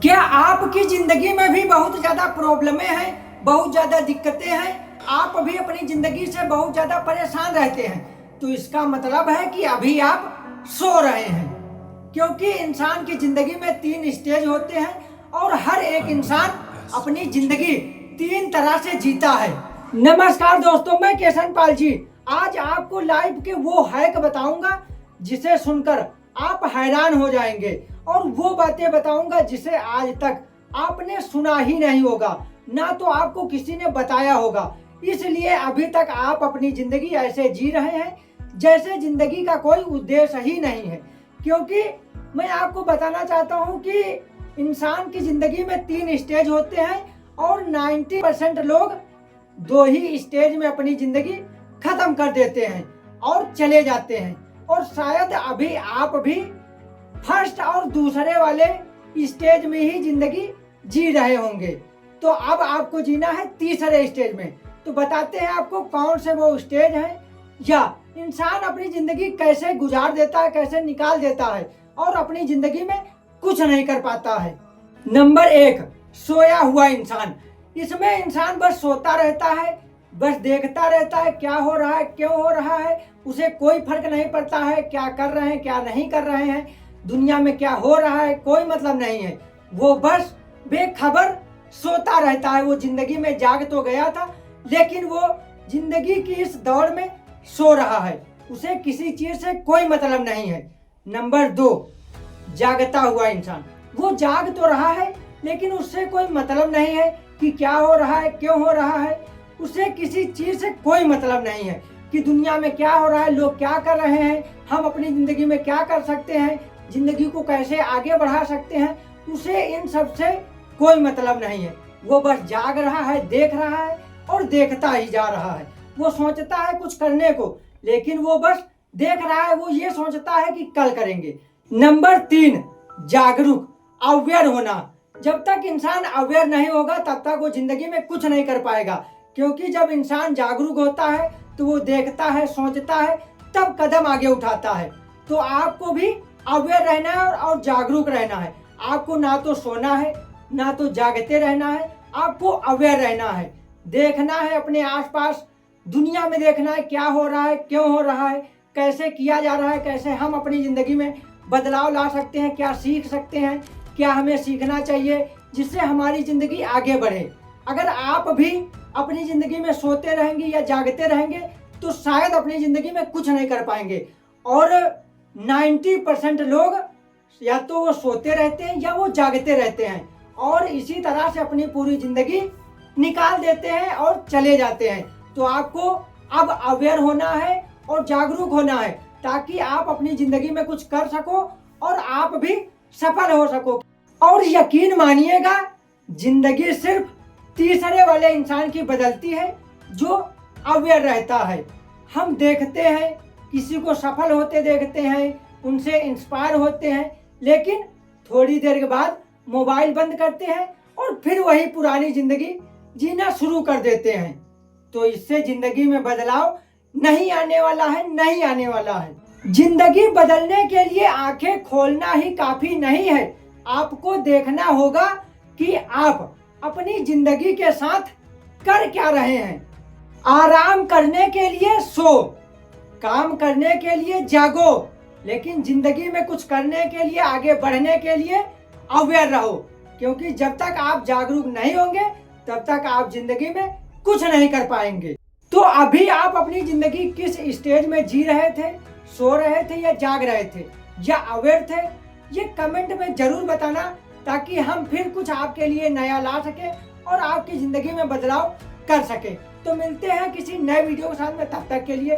क्या आपकी जिंदगी में भी बहुत ज्यादा प्रॉब्लमें हैं, बहुत ज्यादा दिक्कतें हैं, आप भी अपनी जिंदगी से बहुत ज्यादा परेशान रहते हैं? तो इसका मतलब है कि अभी आप सो रहे हैं, क्योंकि इंसान की जिंदगी में 3 स्टेज होते हैं और हर एक इंसान अपनी जिंदगी 3 तरह से जीता है। नमस्कार दोस्तों, मैं केशन पाल जी आज आपको लाइफ के वो हैक बताऊंगा जिसे सुनकर आप हैरान हो जाएंगे, और वो बातें बताऊंगा जिसे आज तक आपने सुना ही नहीं होगा, ना तो आपको किसी ने बताया होगा। इसलिए अभी तक आप अपनी जिंदगी ऐसे जी रहे हैं जैसे जिंदगी का कोई उद्देश्य ही नहीं है। क्योंकि मैं आपको बताना चाहता हूं कि इंसान की जिंदगी में 3 स्टेज होते हैं और 90% लोग 2 ही स्टेज में अपनी जिंदगी खत्म कर देते हैं और चले जाते हैं। और शायद अभी आप भी फर्स्ट और दूसरे वाले स्टेज में ही जिंदगी जी रहे होंगे। तो अब आपको जीना है तीसरे स्टेज में। तो बताते हैं आपको कौन से वो स्टेज है, या इंसान अपनी जिंदगी कैसे गुजार देता है, कैसे निकाल देता है और अपनी जिंदगी में कुछ नहीं कर पाता है। नंबर 1, सोया हुआ इंसान। इसमें इंसान बस सोता रहता है, बस देखता रहता है क्या हो रहा है, क्यों हो रहा है, उसे कोई फर्क नहीं पड़ता है क्या कर रहे हैं क्या नहीं कर रहे हैं, दुनिया में क्या हो रहा है कोई मतलब नहीं है। वो बस बेखबर सोता रहता है। वो जिंदगी में जाग तो गया था, लेकिन वो जिंदगी की इस दौड़ में सो रहा है, उसे किसी चीज से कोई मतलब नहीं है। नंबर 2, जागता हुआ इंसान। वो जाग तो रहा है लेकिन उससे कोई मतलब नहीं है कि क्या हो रहा है, क्यों हो रहा है, उसे किसी चीज से कोई मतलब नहीं है कि दुनिया में क्या हो रहा है, लोग क्या कर रहे हैं, हम अपनी जिंदगी में क्या कर सकते हैं, जिंदगी को कैसे आगे बढ़ा सकते हैं, उसे इन सब से कोई मतलब नहीं है। वो बस जाग रहा है, देख रहा है और देखता ही जा रहा है। वो सोचता है कुछ करने को, लेकिन वो बस देख रहा है, वो ये सोचता है कि कल करेंगे। नंबर 3, जागरूक, अवेयर होना। जब तक इंसान अवेयर नहीं होगा तब तक वो जिंदगी में कुछ नहीं कर पाएगा। क्योंकि जब इंसान जागरूक होता है तो वो देखता है, सोचता है, तब कदम आगे उठाता है। तो आपको भी अवेयर रहना है और जागरूक रहना है। आपको ना तो सोना है ना तो जागते रहना है, आपको अवेयर रहना है, देखना है अपने आसपास, दुनिया में देखना है क्या हो रहा है, क्यों हो रहा है, कैसे किया जा रहा है, कैसे हम अपनी जिंदगी में बदलाव ला सकते हैं, क्या सीख सकते हैं, क्या हमें सीखना चाहिए जिससे हमारी जिंदगी आगे बढ़े। अगर आप भी अपनी जिंदगी में सोते रहेंगे या जागते रहेंगे तो शायद अपनी जिंदगी में कुछ नहीं कर पाएंगे। और 90% लोग या तो वो सोते रहते हैं या वो जागते रहते हैं, और इसी तरह से अपनी पूरी जिंदगी निकाल देते हैं और चले जाते हैं। तो आपको अब अवेयर होना है और जागरूक होना है, ताकि आप अपनी जिंदगी में कुछ कर सको और आप भी सफल हो सको। और यकीन मानिएगा, जिंदगी सिर्फ तीसरे वाले इंसान की बदलती है जो अवेयर रहता है। हम देखते हैं, किसी को सफल होते देखते हैं, उनसे इंस्पायर होते हैं, लेकिन थोड़ी देर के बाद मोबाइल बंद करते हैं और फिर वही पुरानी जिंदगी जीना शुरू कर देते हैं। तो इससे जिंदगी में बदलाव नहीं आने वाला है, नहीं आने वाला है। जिंदगी बदलने के लिए आंखें खोलना ही काफी नहीं है, आपको देखना होगा कि आप अपनी जिंदगी के साथ कर क्या रहे हैं। आराम करने के लिए सो, काम करने के लिए जागो, लेकिन जिंदगी में कुछ करने के लिए, आगे बढ़ने के लिए अवेयर रहो। क्योंकि जब तक आप जागरूक नहीं होंगे तब तक आप जिंदगी में कुछ नहीं कर पाएंगे। तो अभी आप अपनी जिंदगी किस स्टेज में जी रहे थे, सो रहे थे या जाग रहे थे या अवेयर थे, ये कमेंट में जरूर बताना, ताकि हम फिर कुछ आपके लिए नया ला सके और आपकी जिंदगी में बदलाव कर सके। तो मिलते हैं किसी नए वीडियो के साथ में, तब तक के लिए